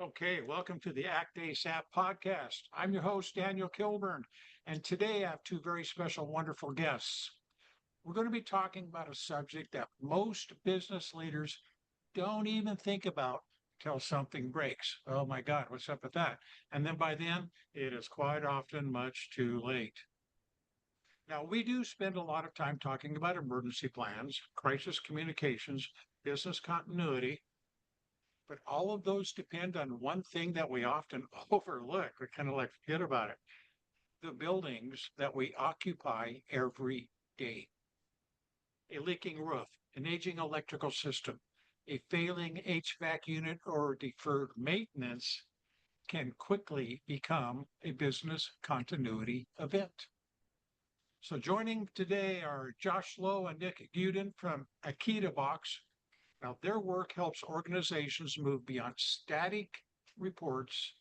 Okay, welcome to the Act ASAP podcast. I'm your host, Daniel Kilburn, and today I have two very special, wonderful guests. We're going to be talking about a subject that most business leaders don't even think about till something breaks. Oh my God, what's up with that? And then by then, it is quite often much too late. Now, we do spend a lot of time talking about emergency plans, crisis communications, business continuity, but all of those depend on one thing that we often overlook. We kind of like forget about it. The buildings that we occupy every day. A leaking roof, an aging electrical system, a failing HVAC unit, or deferred maintenance can quickly become a business continuity event. So joining today are Josh Lowe and Nick Guedenet from AkitaBox. Now, their work helps organizations move beyond static reports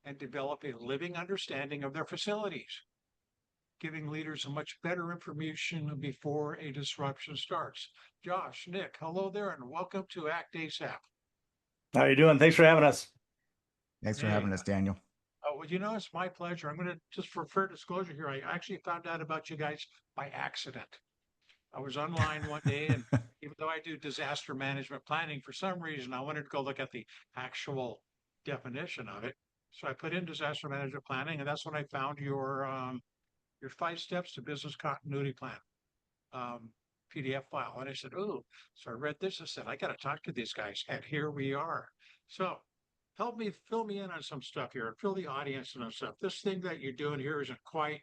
and develop a living understanding of their facilities, giving leaders a much better information before a disruption starts. Josh, Nick, hello there, and welcome to Act ASAP. How are you doing? Thanks for having us. Thanks for Hey, having us, Daniel. well, it's my pleasure. I'm going to just for fair disclosure here, I actually found out about you guys by accident. I was online one day, and even though I do disaster management planning, for some reason I wanted to go look at the actual definition of it. So I put in disaster management planning, and that's when I found your 5 steps to business continuity plan PDF file. And I said, "Oh," so I read this. I said, "I got to talk to these guys," and here we are. So help me fill me in on some stuff here, and fill the audience in on stuff. This thing that you're doing here isn't quite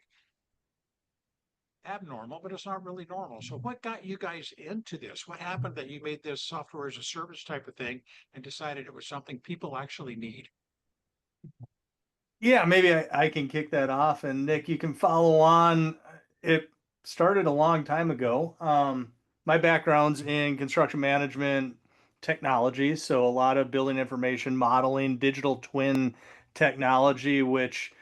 abnormal, but it's not really normal. So what got you guys into this? What happened that you made this software as a service type of thing and decided it was something people actually need? Yeah, maybe I can kick that off, and Nick, you can follow on. It started a long time ago. My background's in construction management technology, so a lot of building information modeling, digital twin technology, which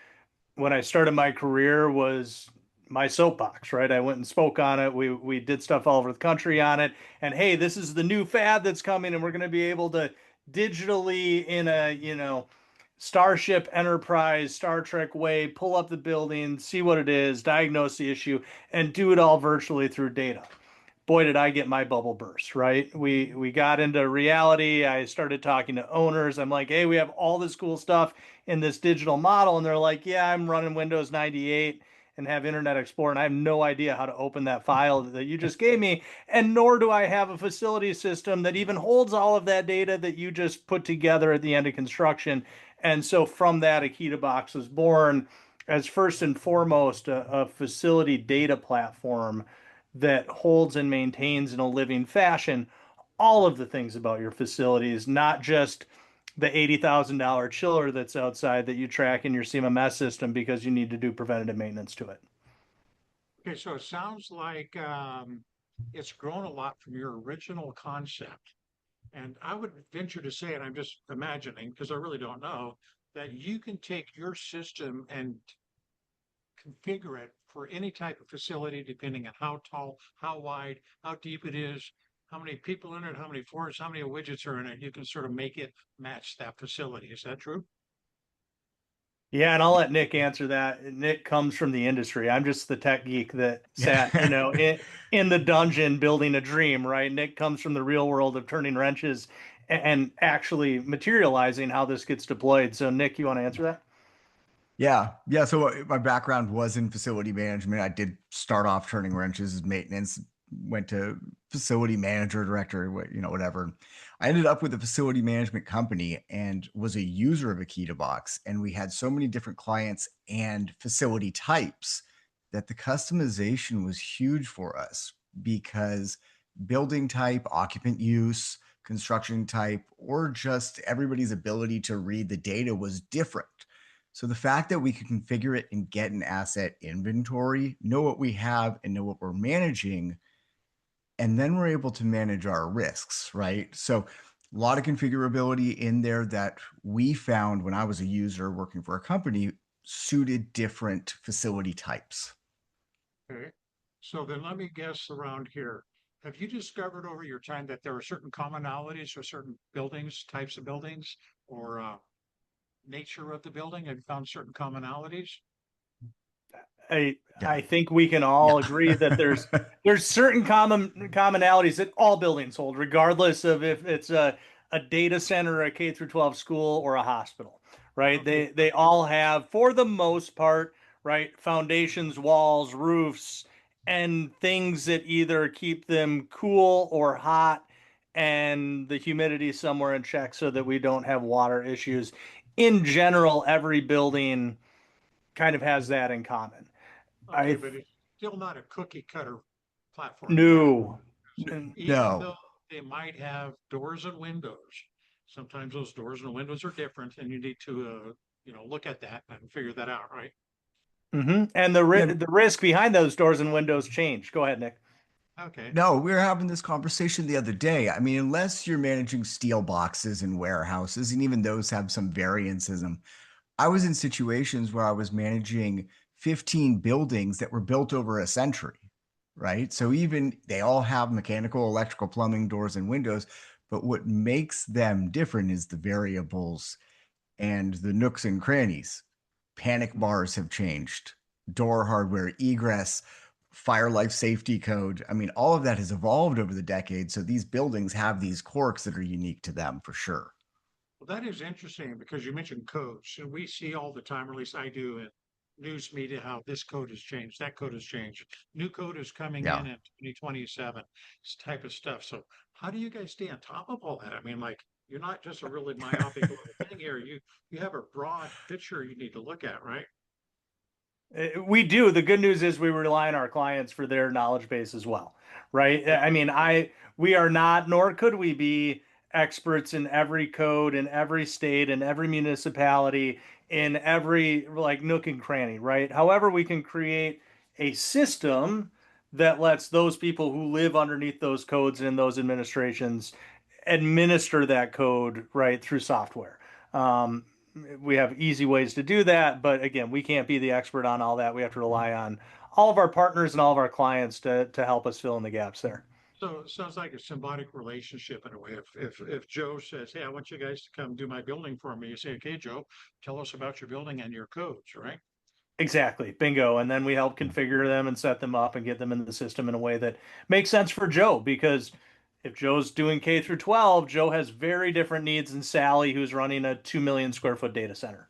when I started my career was my soapbox, right? I went and spoke on it. We did stuff all over the country on it. And hey, this is the new fad that's coming, and we're going to be able to digitally in a, Starship Enterprise, Star Trek way, pull up the building, see what it is, diagnose the issue, and do it all virtually through data. Boy, did I get my bubble burst, right? We got into reality. I started talking to owners. I'm like, hey, we have all this cool stuff in this digital model. And they're like, yeah, I'm running Windows 98 and have Internet Explorer, and I have no idea how to open that file that you just gave me. And nor do I have a facility system that even holds all of that data that you just put together at the end of construction. And so from that, AkitaBox was born as first and foremost a facility data platform that holds and maintains in a living fashion all of the things about your facilities, not just the $80,000 chiller that's outside that you track in your CMMS system because you need to do preventative maintenance to it. Okay, so it sounds like it's grown a lot from your original concept. And I would venture to say, and I'm just imagining because I really don't know, that you can take your system and configure it for any type of facility, depending on how tall, how wide, how deep it is, how many people in it, how many floors, how many widgets are in it. You can sort of make it match that facility. Is that true? Yeah, and I'll let Nick answer that. Nick comes from the industry. I'm just the tech geek that sat, Yeah. in the dungeon building a dream, right? Nick comes from the real world of turning wrenches and actually materializing how this gets deployed. So, Nick, you want to answer that? Yeah. So my background was in facility management. I did start off turning wrenches as maintenance, went to facility manager, director, whatever. I ended up with a facility management company and was a user of AkitaBox. And we had so many different clients and facility types that the customization was huge for us because building type, occupant use, construction type, or just everybody's ability to read the data was different. So the fact that we can configure it and get an asset inventory, know what we have and know what we're managing, and then we're able to manage our risks, right? So a lot of configurability in there that we found when I was a user working for a company suited different facility types. Okay. So then let me guess around here. Have you discovered over your time that there are certain commonalities for certain buildings, types of buildings, or nature of the building? Have you found certain commonalities? I Yeah. I think we can all agree that Yeah. there's certain commonalities that all buildings hold, regardless of if it's a data center, a K through 12 school, or a hospital, right? Okay, They all have, for the most part, right, foundations, walls, roofs, and things that either keep them cool or hot, and the humidity somewhere in check so that we don't have water issues. In general, every building kind of has that in common. okay, I but it's still not a cookie cutter platform. You got knew. even No. though they might have doors and windows. Sometimes those doors and windows are different, and you need to, look at that and figure that out, right? And Yeah. the risk behind those doors and windows change. Go ahead, Nick. Okay. No, we were having this conversation the other day. I mean, unless you're managing steel boxes in warehouses, and even those have some variances in them. I was in situations where I was managing 15 buildings that were built over a century, right? So even they all have mechanical, electrical, plumbing, doors, and windows. But what makes them different is the variables and the nooks and crannies. Panic bars have changed, door hardware, egress, fire life safety code. I mean, all of that has evolved over the decades. So these buildings have these quirks that are unique to them for sure. Well, that is interesting because you mentioned codes, and we see all the time, or at least I do in news media, how this code has changed, that code has changed. New code is coming Yeah. in 2027, this type of stuff. So how do you guys stay on top of all that? I mean, like, you're not just a really myopic little thing here. You have a broad picture you need to look at, right? We do. The good news is we rely on our clients for their knowledge base as well, right? I mean, we are not, nor could we be experts in every code in every state, in every municipality, in every like nook and cranny, right? However, we can create a system that lets those people who live underneath those codes and those administrations administer that code right through software. Um, we have easy ways to do that, but again, we can't be the expert on all that. We have to rely on all of our partners and all of our clients to help us fill in the gaps there. So it sounds like a symbiotic relationship in a way. If Joe says, "Hey, I want you guys to come do my building for me," you say, "Okay, Joe, tell us about your building and your codes," right? Exactly, bingo. And then we help configure them and set them up and get them in the system in a way that makes sense for Joe. Because if Joe's doing K through 12, Joe has very different needs than Sally, who's running a 2 million square foot data center.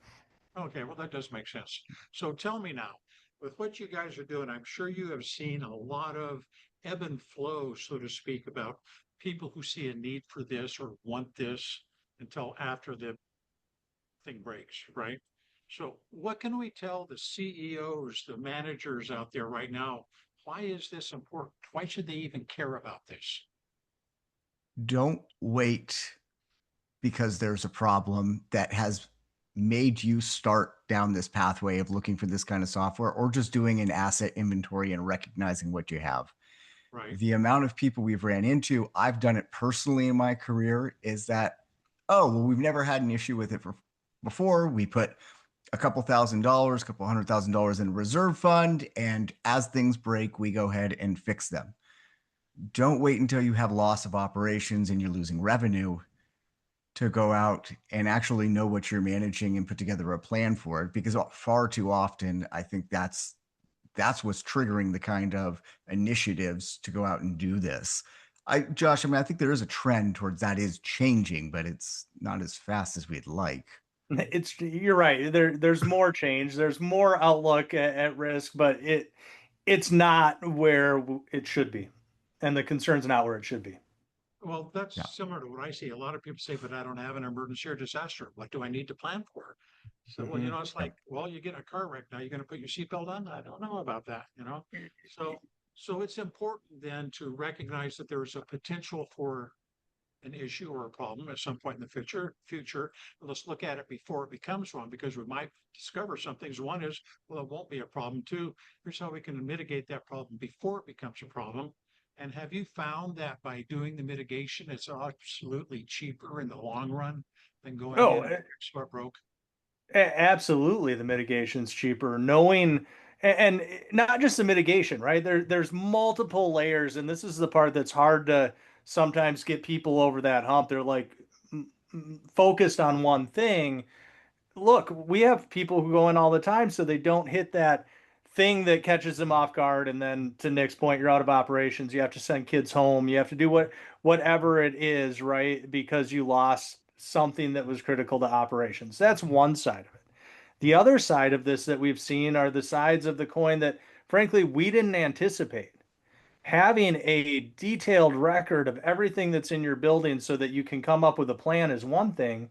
Okay, well, that does make sense. So tell me now, with what you guys are doing, I'm sure you have seen a lot of ebb and flow, so to speak, about people who see a need for this or want this until after the thing breaks, right? So what can we tell the CEOs, the managers out there right now? Why is this important? Why should they even care about this? Don't wait because there's a problem that has made you start down this pathway of looking for this kind of software or just doing an asset inventory and recognizing what you have. Right? The amount of people we've ran into, I've done it personally in my career, is that, oh, well, we've never had an issue with it before. We put a couple $1,000s, a couple $100,000 in a reserve fund, and as things break, we go ahead and fix them. Don't wait until you have loss of operations and you're losing revenue to go out and actually know what you're managing and put together a plan for it, because far too often I think that's what's triggering the kind of initiatives to go out and do this. Josh, I mean, I think there is a trend towards that is changing, but it's not as fast as we'd like. You're right. There's more change. There's more outlook at risk, but it's not where it should be, and the concern's not where it should be. Well, Yeah. that's similar to what I see. A lot of people say, but I don't have an emergency or disaster. What do I need to plan for? So, well, Mhm. it's like, well, you get in a car wreck. Now you're going to put your seatbelt on. I don't know about that. So, so it's important then to recognize that there is a potential for an issue or a problem at some point in the future. Let's look at it before it becomes one, because we might discover some things. One is, well, it won't be a problem. Two, here's how we can mitigate that problem before it becomes a problem. And have you found that by doing the mitigation, it's absolutely cheaper in the long run than going Oh, in and fix what broke? absolutely, the mitigation's cheaper. Knowing and not just the mitigation, right? There's multiple layers, and this is the part that's hard to sometimes get people over that hump. They're like focused on one thing. look, we have people who go in all the time so they don't hit that thing that catches them off guard. And then to Nick's point, you're out of operations. You have to send kids home. You have to do whatever it is, right? Because you lost something that was critical to operations. That's one side of it. The other side of this that we've seen are the sides of the coin that, frankly, we didn't anticipate. Having a detailed record of everything that's in your building so that you can come up with a plan is one thing,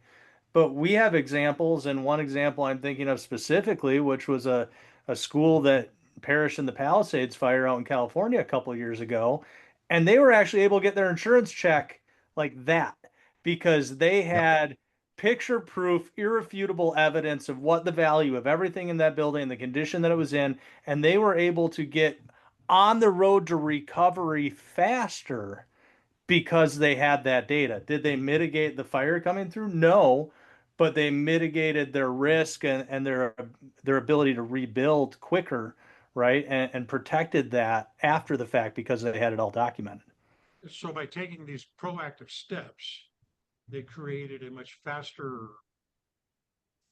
but we have examples, and one example I'm thinking of specifically, which was a school that perished in the Palisades fire out in California a couple of years ago. And they were actually able to get their insurance check like that because they Yep. had picture proof, irrefutable evidence of what the value of everything in that building, the condition that it was in, and they were able to get on the road to recovery faster because they had that data. Did they mitigate the fire coming through? No, but they mitigated their risk and their ability to rebuild quicker, right? And protected that after the fact because they had it all documented. So by taking these proactive steps, they created a much faster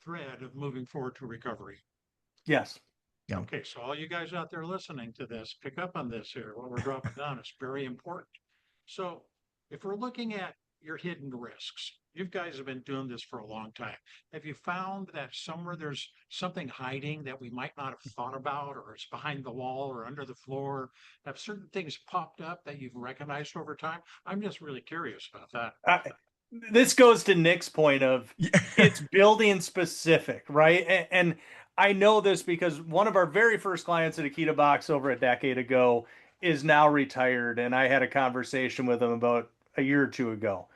thread of moving forward to recovery. Yes. Yeah. Okay, so all you guys out there listening to this, pick up on this here. What we're dropping down is very important. So if we're looking at your hidden risks, you guys have been doing this for a long time. Have you found that somewhere there's something hiding that we might not have thought about, or it's behind the wall or under the floor? Have certain things popped up that you've recognized over time? I'm just really curious about that. This goes to Nick's point of Yeah. it's building specific, right? And I know this because one of our very first clients at AkitaBox over a decade ago is now retired. And I had a conversation with him about a year or two ago.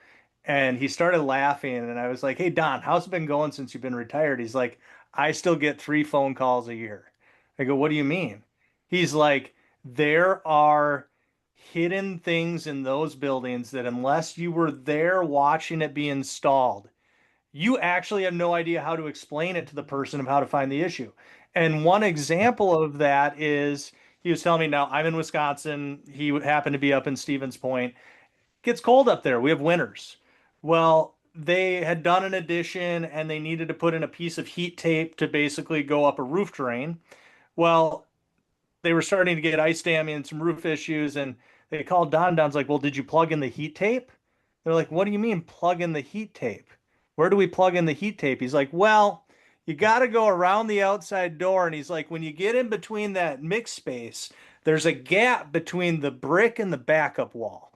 And he started laughing. And I was like, hey, Don, how's it been going since you've been retired? He's like, I still get 3 phone calls a year. I go, what do you mean? He's like, there are hidden things in those buildings that unless you were there watching it be installed, you actually have no idea how to explain it to the person of how to find the issue. And one example of that is he was telling me, now I'm in Wisconsin. He happened to be up in Stevens Point. It gets cold up there. We have winters. Well, they had done an addition and they needed to put in a piece of heat tape to basically go up a roof drain. Well, they were starting to get ice damming and some roof issues, and they called Don. Don's like, well, did you plug in the heat tape? They're like, what do you mean plug in the heat tape? Where do we plug in the heat tape? He's like, well, you got to go around the outside door. And he's like, when you get in between that mix space, there's a gap between the brick and the backup wall.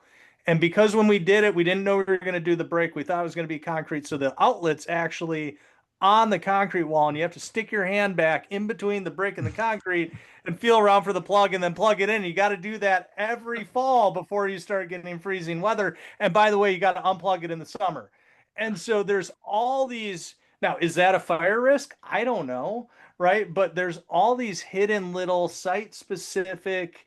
And because when we did it, we didn't know we were going to do the brick. We thought it was going to be concrete. So the outlet's actually on the concrete wall, and you have to stick your hand back in between the brick and the concrete and feel around for the plug and then plug it in. You got to do that every fall before you start getting freezing weather. And by the way, you got to unplug it in the summer. And so there's all these. Now, is that a fire risk? I don't know, right? But there's all these hidden little site specific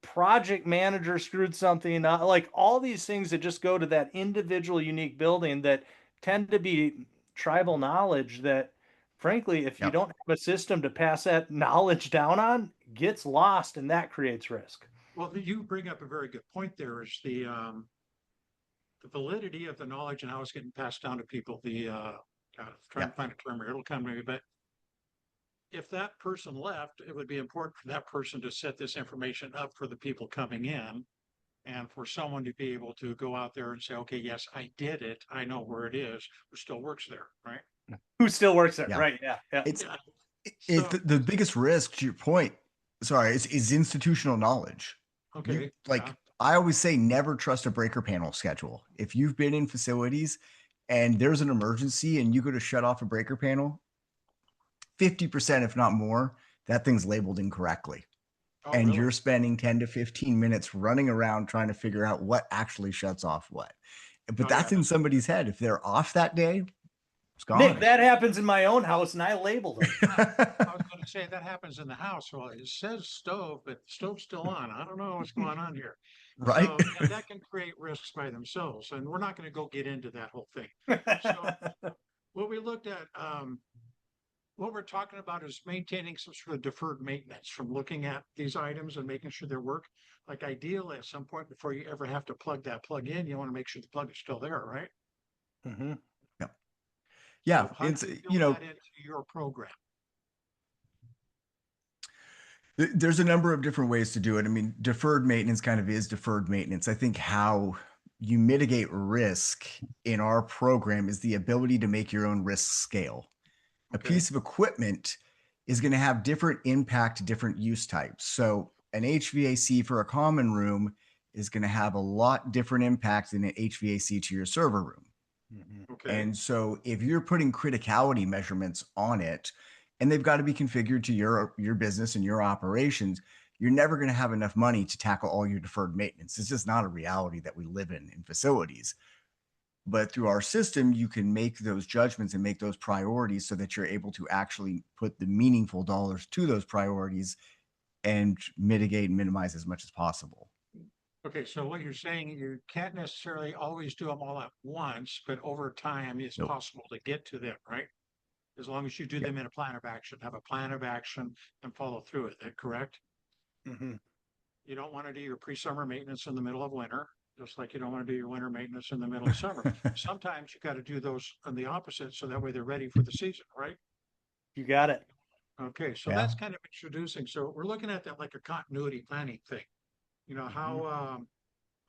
project manager screwed something up, like all these things that just go to that individual unique building that tend to be tribal knowledge that frankly if you Yep. don't have a system to pass that knowledge down on gets lost and that creates risk. Well, you bring up a very good point there is the validity of the knowledge and how it's getting passed down to people. God, I'm trying Yeah. to find a term here. It'll come to me, but if that person left, it would be important for that person to set this information up for the people coming in and for someone to be able to go out there and say, okay, yes, I did it. I know where it is, who still works there, right? Who still works there? Yeah. Right. Yeah. Yeah. It's Yeah. it's So, the biggest risk to your point. Sorry, is institutional knowledge. okay. Like Yeah. I always say, never trust a breaker panel schedule. If you've been in facilities and there's an emergency and you go to shut off a breaker panel, 50%, if not more, that thing's labeled incorrectly. Oh, And really? you're spending 10 to 15 minutes running around trying to figure out what actually shuts off what. But Oh, yeah. that's in somebody's head. If they're off that day, it's Nick, gone. that happens in my own house and I labeled it. I was going to say that happens in the house. Well, it says stove, but the stove's still on. I don't know what's going on here. Right? So, and that can create risks by themselves. And we're not going to go get into that whole thing. So what we looked at, what we're talking about is maintaining some sort of deferred maintenance from looking at these items and making sure they work. Like ideally at some point before you ever have to plug that plug in, you want to make sure the plug is still there, right? Mhm. Yep. Yeah, So how do you you build know, that into your program? there's a number of different ways to do it. I mean, deferred maintenance kind of is deferred maintenance. I think how you mitigate risk in our program is the ability to make your own risk scale. A Okay. piece of equipment is going to have different impact to different use types. So an HVAC for a common room is going to have a lot different impact than an HVAC to your server room. Okay. And so if you're putting criticality measurements on it, and they've got to be configured to your business and your operations, you're never going to have enough money to tackle all your deferred maintenance. It's just not a reality that we live in facilities. But through our system, you can make those judgments and make those priorities so that you're able to actually put the meaningful dollars to those priorities and mitigate and minimize as much as possible. Okay, so what you're saying, you can't necessarily always do them all at once, but over time it's Nope. possible to get to them, right? As long as you do Yep. them in a plan of action, have a plan of action and follow through with it, correct? Mhm. You don't want to do your pre-summer maintenance in the middle of winter, just like you don't want to do your winter maintenance in the middle of summer. Sometimes you got to do those on the opposite, so that way they're ready for the season, right? You got it. Okay, so Yeah. that's kind of introducing. So we're looking at that like a continuity planning thing. You know, how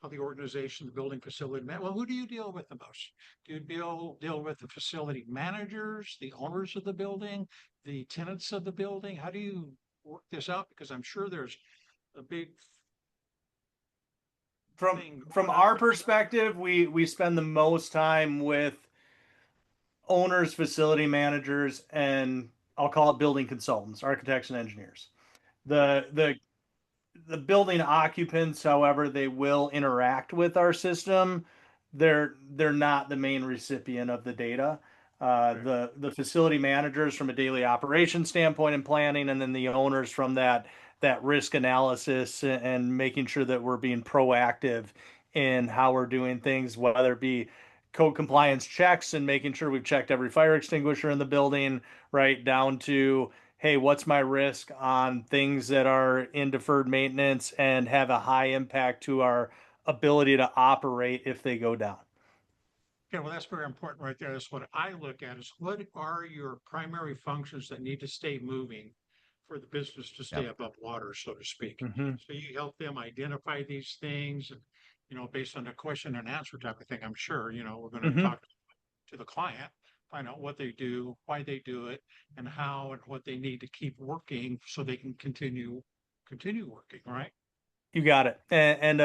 the organization, the building facility, well, who do you deal with the most? Do you deal with the facility managers, the owners of the building, the tenants of the building? How do you work this out? Because I'm sure there's a big From thing from going on. our perspective, we spend the most time with owners, facility managers, and I'll call it building consultants, architects and engineers. Okay, The building occupants, however, they will interact with our system. They're not the main recipient of the data. okay, The facility managers from a daily operation standpoint and planning, and then the owners from that risk analysis and making sure that we're being proactive in how we're doing things, whether it be code compliance checks and making sure we've checked every fire extinguisher in the building, right down to hey, what's my risk on things that are in deferred maintenance and have a high impact to our ability to operate if they go down. okay. Well, that's very important right there. That's what I look at is what are your primary functions that need to stay moving for the business to stay Yep. above water, so to speak. Mm-hmm. So you help them identify these things and, you know, based on a question and answer type of thing, I'm sure, you know, we're going to Mm-hmm. talk to the client, find out what they do, why they do it, and how and what they need to keep working so they can continue working, right? You got it. And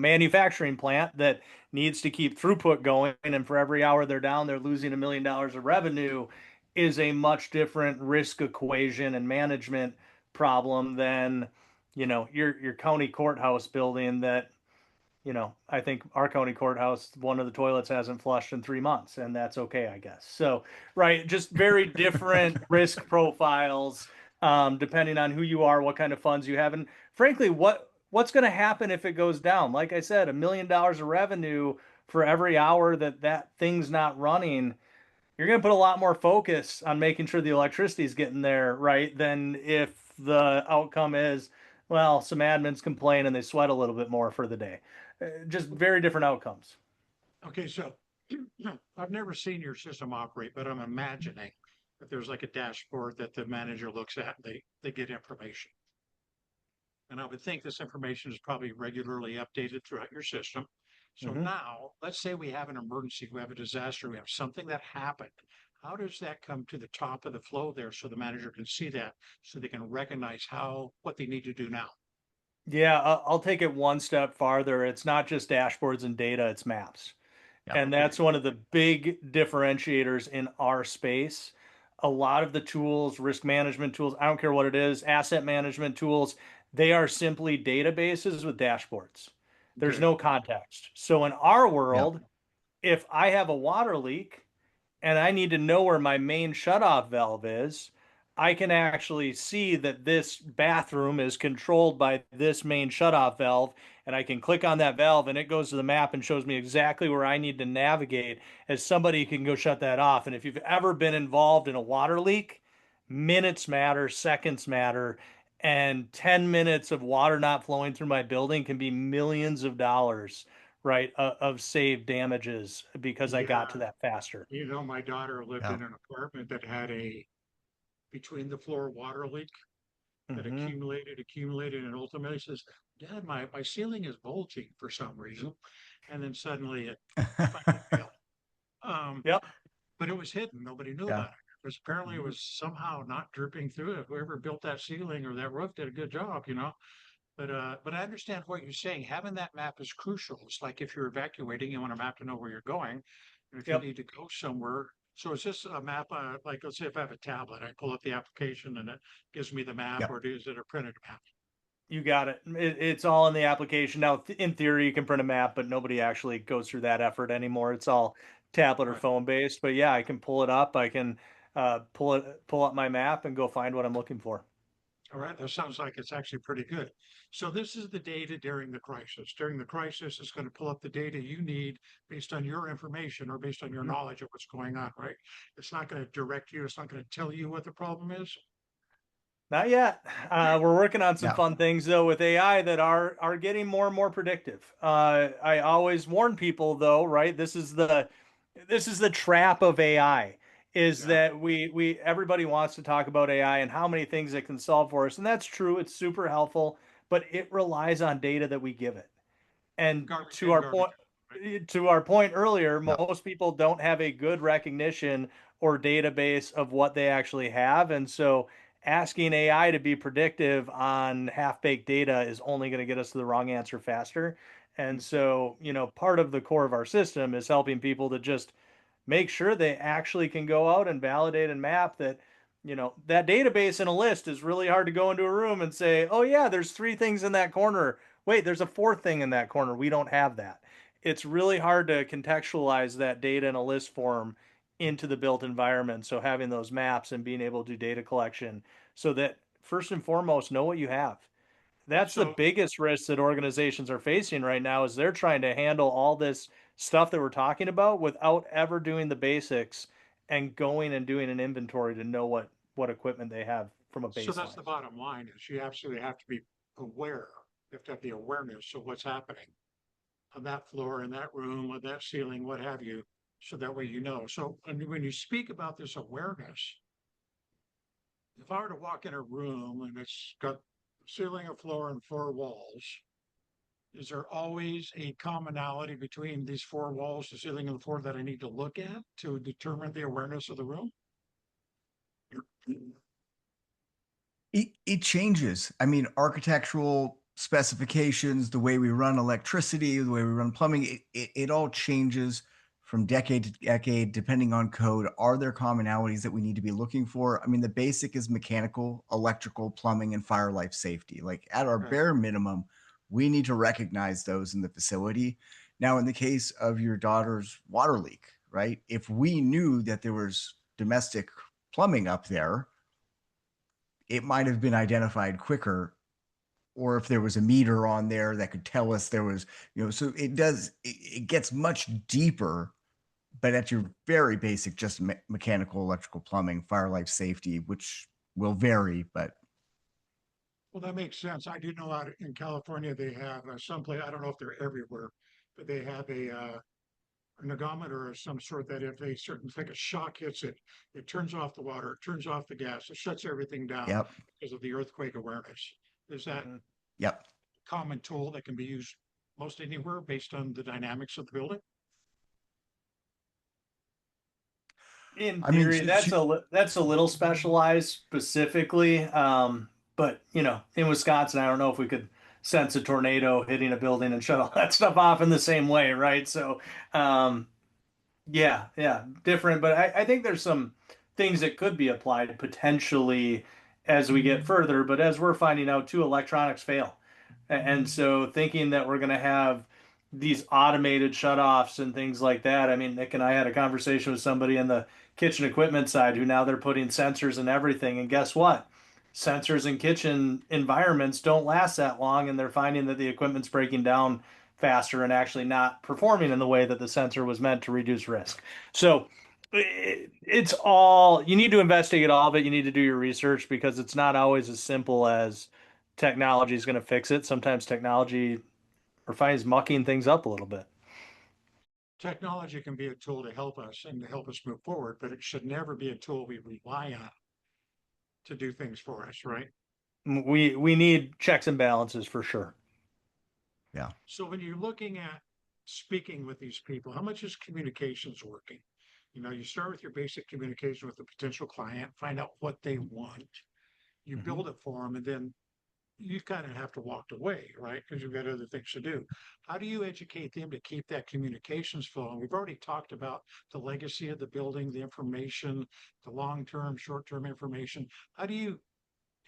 manufacturing plant that needs to keep throughput going, and for every hour they're down, they're losing $1 million of revenue, is a much different risk equation and management problem than, your county courthouse building that I think our county courthouse, one of the toilets hasn't flushed in 3 months, and that's okay, I guess. So, right, just very different risk profiles, depending on who you are, what kind of funds you have, and frankly, what's going to happen if it goes down? Like I said, $1 million of revenue for every hour that thing's not running. You're going to put a lot more focus on making sure the electricity is getting there, right? Than if the outcome is, well, some admins complain and they sweat a little bit more for the day. Just very different outcomes. Okay, so I've never seen your system operate, but I'm imagining that there's like a dashboard that the manager looks at, and they get information. And I would think this information is probably regularly updated throughout your system. So Mm-hmm. now, let's say we have an emergency, we have a disaster, we have something that happened. How does that come to the top of the flow there so the manager can see that, so they can recognize what they need to do now? Yeah, I'll take it one step farther. It's not just dashboards and data, it's maps. Yep. And Okay, that's one of the big differentiators in our space. A lot of the tools, risk management tools, I don't care what it is, asset management tools, they are simply databases with dashboards. There's okay, no context. So in our Yep. world, if I have a water leak and I need to know where my main shutoff valve is, I can actually see that this bathroom is controlled by this main shutoff valve, and I can click on that valve and it goes to the map and shows me exactly where I need to navigate as somebody can go shut that off. And if you've ever been involved in a water leak, minutes matter, seconds matter, and 10 minutes of water not flowing through my building can be millions of dollars, right, of saved damages because I got to Yeah, that faster. my daughter lived Yeah. in an apartment that had a between the floor water leak that Hmm. accumulated, and ultimately says, "Dad, my ceiling is bulging for some reason," and then suddenly it finally failed. Um, Yep. but it was hidden. Nobody knew Yeah. about it. Because apparently it was somehow not dripping through it. Whoever built that ceiling or that roof did a good job. But I understand what you're saying. Having that map is crucial. It's like if you're evacuating, you want a map to know where you're going. And if you Yep. need to go somewhere. So is this a map, like let's say if I have a tablet, I pull up the application and it gives me the map, Yep. or is it a printed map? You got it. It's all in the application. Now, in theory, you can print a map, but nobody actually goes through that effort anymore. It's all tablet or Right. phone based. But yeah, I can pull it up. I can pull up my map and go find what I'm looking for. All right, that sounds like it's actually pretty good. So this is the data during the crisis. During the crisis, it's going to pull up the data you need based on your information or based on your Mhm. knowledge of what's going on, right? It's not going to direct you. It's not going to tell you what the problem is. Not yet. We're working on some Yeah. fun things though with AI that are getting more and more predictive. I always warn people though, right? This is the trap of AI is Yeah. that we everybody wants to talk about AI and how many things it can solve for us, and that's true. It's super helpful, but it relies on data that we give it. And Garbage in, garbage out, right? to our point earlier, Yeah. most people don't have a good recognition or database of what they actually have. And so asking AI to be predictive on half-baked data is only going to get us to the wrong answer faster. And so, part of the core of our system is helping people to just make sure they actually can go out and validate and map that that database in a list is really hard to go into a room and say, oh yeah, there's three things in that corner. Wait, there's a fourth thing in that corner. We don't have that. It's really hard to contextualize that data in a list form into the built environment. So having those maps and being able to do data collection so that first and foremost know what you have. That's the So, biggest risk that organizations are facing right now is they're trying to handle all this stuff that we're talking about without ever doing the basics and going and doing an inventory to know what equipment they have from a so that's baseline. the bottom line is you absolutely have to be aware. You have to have the awareness of what's happening on that floor, in that room, with that ceiling, what have you. So that way you know. So when you speak about this awareness, if I were to walk in a room and it's got ceiling, a floor, and four walls, is there always a commonality between these four walls, the ceiling and the floor that I need to look at to determine the awareness of the room? It changes. I mean, architectural specifications, the way we run electricity, the way we run plumbing, it all changes from decade to decade, depending on code. Are there commonalities that we need to be looking for? I mean, the basic is mechanical, electrical, plumbing, and fire life safety. Like at our Right. bare minimum, we need to recognize those in the facility. Now, in the case of your daughter's water leak, right? If we knew that there was domestic plumbing up there, it might have been identified quicker, or if there was a meter on there that could tell us there was, so it gets much deeper, but at your very basic, just mechanical, electrical, plumbing, fire life safety, which will vary, but Well, that makes sense. I do know out in California, they have some place, I don't know if they're everywhere, but they have a negometer of some sort that if a certain thing, a shock hits it, it turns off the water, it turns off the gas, it shuts everything down yep, because of the earthquake awareness. Is that Mhm. yep. common tool that can be used most anywhere based on the dynamics of the building? In I mean, theory, that's a little specialized specifically. But in Wisconsin, I don't know if we could sense a tornado hitting a building and shut all that stuff off in the same way, right? So, um, yeah, yeah, different. But I think there's some things that could be applied potentially as we get further. But as we're finding out too, electronics fail. And so thinking that we're going to have these automated shutoffs and things like that. I mean, Nick and I had a conversation with somebody in the kitchen equipment side who now they're putting sensors in everything. And guess what? Sensors in kitchen environments don't last that long, and they're finding that the equipment's breaking down faster and actually not performing in the way that the sensor was meant to reduce risk. So it's all you need to investigate all of it. You need to do your research because it's not always as simple as technology is going to fix it. Sometimes technology or finds mucking things up a little bit. Technology can be a tool to help us and to help us move forward, but it should never be a tool we rely on to do things for us, right? We need checks and balances for sure. Yeah. So when you're looking at speaking with these people, how much is communications working? You know, you start with your basic communication with the potential client, find out what they want. You Mhm. build it for them, and then you kind of have to walk away, right? Because you've got other things to do. How do you educate them to keep that communications flowing? We've already talked about the legacy of the building, the information, the long-term, short-term information. How do you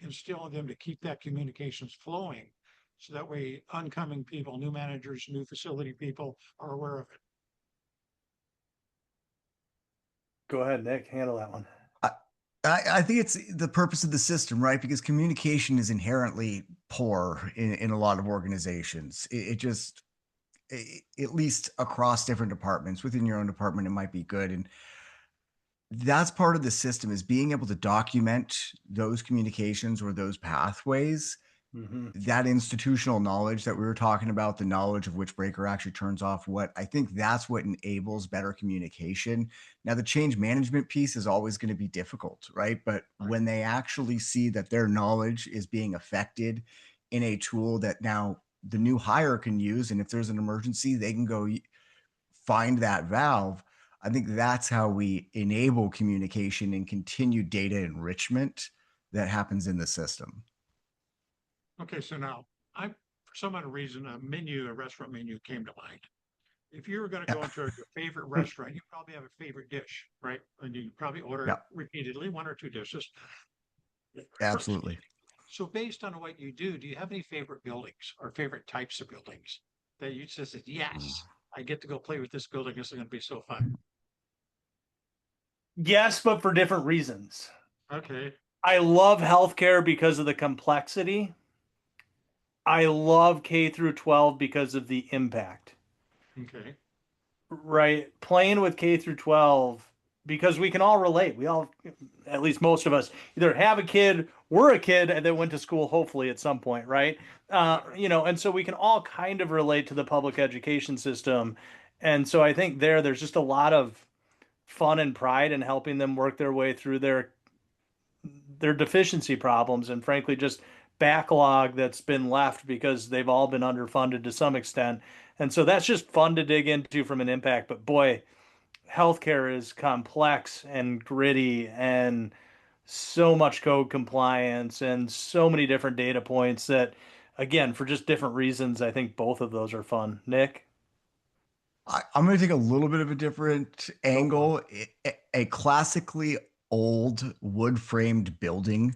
instill in them to keep that communications flowing? So that way, oncoming people, new managers, new facility people are aware of it. Go ahead, Nick, handle that one. I, I think it's the purpose of the system, right? Because communication is inherently poor in a lot of organizations. It just, at least across different departments, within your own department, it might be good. And that's part of the system, is being able to document those communications or those pathways, Mm-hmm. that institutional knowledge that we were talking about, the knowledge of which breaker actually turns off what. I think that's what enables better communication. Now, the change management piece is always going to be difficult, right? But Right. when they actually see that their knowledge is being affected in a tool that now the new hire can use, and if there's an emergency, they can go find that valve. I think that's how we enable communication and continued data enrichment that happens in the system. Okay, so now for some odd reason, a restaurant menu came to mind. If you were going to go into your favorite restaurant, you probably have a favorite dish, right? And you probably order it Yeah, repeatedly, one or two dishes. absolutely. So based on what you do you have any favorite buildings or favorite types of buildings that you just said, yes, I get to go play with this building. This is going to be so fun. Yes, but for different reasons. Okay. I love healthcare because of the complexity. I love K through 12 because of the impact. Okay. Right? Playing with K through 12 because we can all relate. We all, at least most of us, either have a kid, were a kid, and then went to school, hopefully at some point, right? And so we can all kind of relate to the public education system. And so I think there's just a lot of fun and pride in helping them work their way through their deficiency problems and frankly just backlog that's been left because they've all been underfunded to some extent. And so that's just fun to dig into from an impact. But boy, healthcare is complex and gritty and so much code compliance and so many different data points that, again, for just different reasons, I think both of those are fun. Nick, I'm going to take a little bit of a different go for it. angle. A classically old wood framed building,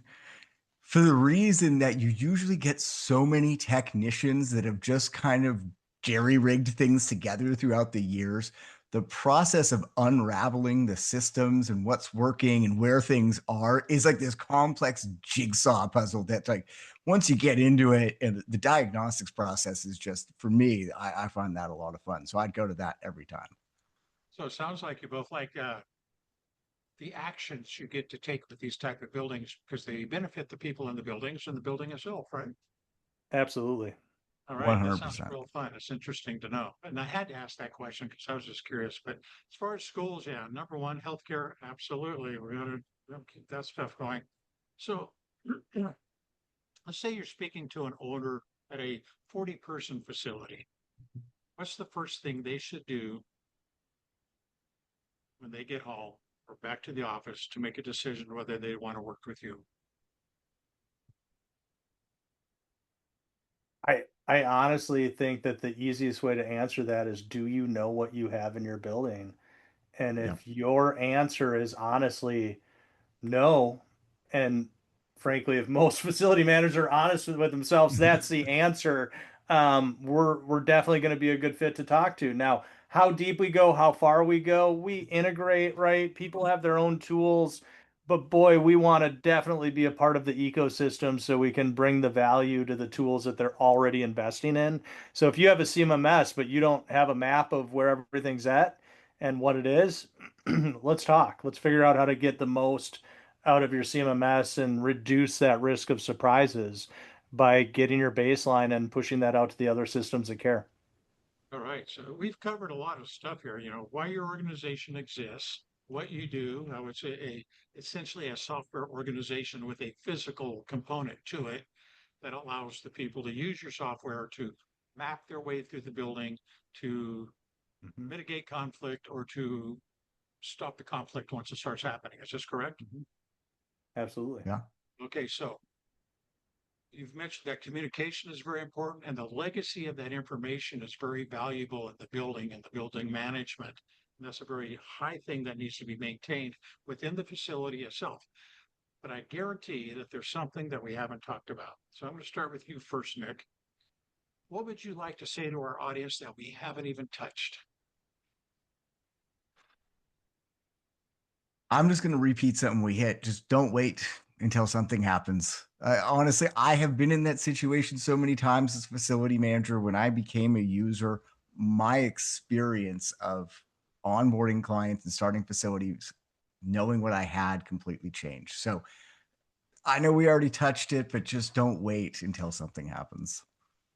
for the reason that you usually get so many technicians that have just kind of jerry rigged things together throughout the years. The process of unraveling the systems and what's working and where things are is like this complex jigsaw puzzle that, like, once you get into it, and the diagnostics process is just, for me, I find that a lot of fun. So I'd go to that every time. So it sounds like you both like the actions you get to take with these type of buildings because they benefit the people in the buildings and the building itself, right? Absolutely. All right, that sounds 100%. real fun. It's interesting to know. And I had to ask that question because I was just curious. But as far as schools, yeah, number one, healthcare, absolutely. We're gonna keep that stuff going. So let's say you're speaking to an owner at a 40-person facility. What's the first thing they should do when they get home or back to the office to make a decision whether they want to work with you? I honestly think that the easiest way to answer that is, do you know what you have in your building? And Yeah. if your answer is honestly no, and frankly, if most facility managers are honest with themselves, that's the answer. We're definitely going to be a good fit to talk to. Now, how deep we go, how far we go, we integrate, right? People have their own tools, but boy, we want to definitely be a part of the ecosystem so we can bring the value to the tools that they're already investing in. So if you have a CMMS, but you don't have a map of where everything's at and what it is, let's talk. Let's figure out how to get the most out of your CMMS and reduce that risk of surprises by getting your baseline and pushing that out to the other systems that care. All right, so we've covered a lot of stuff here, why your organization exists, what you do. I would say essentially a software organization with a physical component to it that allows the people to use your software to map their way through the building, to Mhm. mitigate conflict, or to stop the conflict once it starts happening. Is this correct? Absolutely. Yeah. Okay, so you've mentioned that communication is very important and the legacy of that information is very valuable in the building and the building management. And that's a very high thing that needs to be maintained within the facility itself. But I guarantee that there's something that we haven't talked about. So I'm going to start with you first, Nick. What would you like to say to our audience that we haven't even touched? I'm just going to repeat something we hit. Just don't wait until something happens. Honestly, I have been in that situation so many times as facility manager. When I became a user, my experience of onboarding clients and starting facilities, knowing what I had, completely changed. So I know we already touched it, but just don't wait until something happens.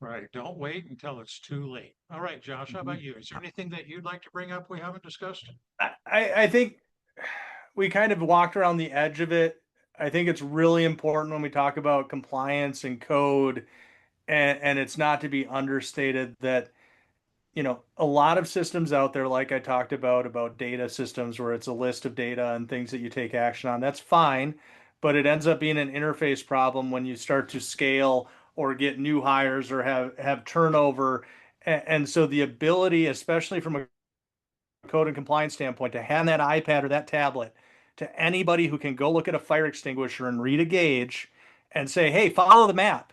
Right. Don't wait until it's too late. All right, Josh, how Mhm. about you? Is there anything that you'd like to bring up we haven't discussed? I think we kind of walked around the edge of it. I think it's really important when we talk about compliance and code, and it's not to be understated that a lot of systems out there, like I talked about data systems where it's a list of data and things that you take action on. That's fine, but it ends up being an interface problem when you start to scale or get new hires or have turnover. And so the ability, especially from a code and compliance standpoint, to hand that iPad or that tablet to anybody who can go look at a fire extinguisher and read a gauge and say, hey, follow the map.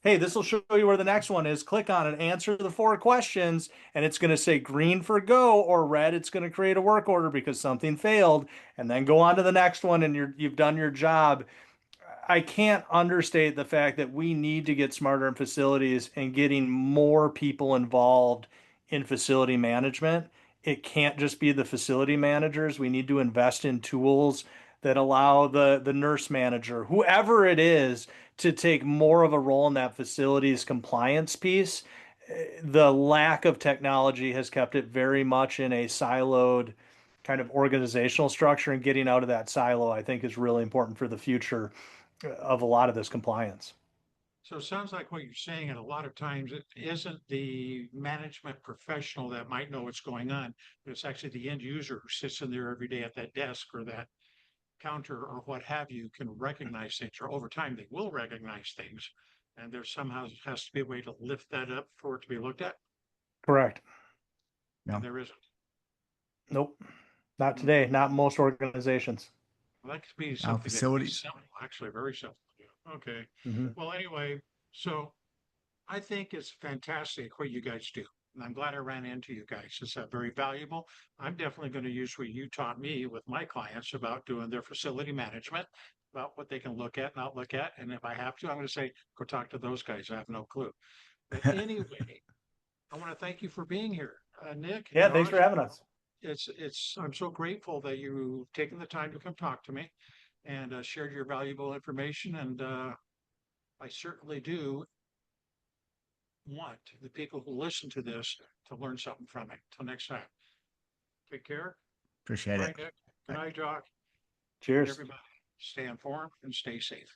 Hey, this will show you where the next one is. Click on it, answer the 4 questions, and it's going to say green for go or red. It's going to create a work order because something failed, and then go on to the next one, and you've done your job. I can't understate the fact that we need to get smarter in facilities and getting more people involved in facility management. It can't just be the facility managers. We need to invest in tools that allow the nurse manager, whoever it is, to take more of a role in that facilities compliance piece. The lack of technology has kept it very much in a siloed kind of organizational structure, and getting out of that silo, I think, is really important for the future of a lot of this compliance. So it sounds like what you're saying, and a lot of times it isn't the management professional that might know what's going on, but it's actually the end user who sits in there every day at that desk or that counter or what have you can recognize things, or over time they will recognize things. And there somehow has to be a way to lift that up for it to be looked at, Correct. Yeah. and there isn't. Nope. Not Hmm. today. Not most organizations. Well, that could be Now something that could be facilities. simple, actually very simple to do. Okay. Mhm. Well, anyway, so I think it's fantastic what you guys do. And I'm glad I ran into you guys. It's very valuable. I'm definitely going to use what you taught me with my clients about doing their facility management, about what they can look at, not look at. And if I have to, I'm going to say, go talk to those guys. I have no clue. But anyway, I want to thank you for being here. Nick, Yeah, thanks Josh, for having us. I'm so grateful that you've taken the time to come talk to me and shared your valuable information. And I certainly do want the people who listen to this to learn something from it. Till next time, take care. Good Appreciate it. night, Nick. Good night, Jock. And Cheers. everybody, stay informed and stay safe.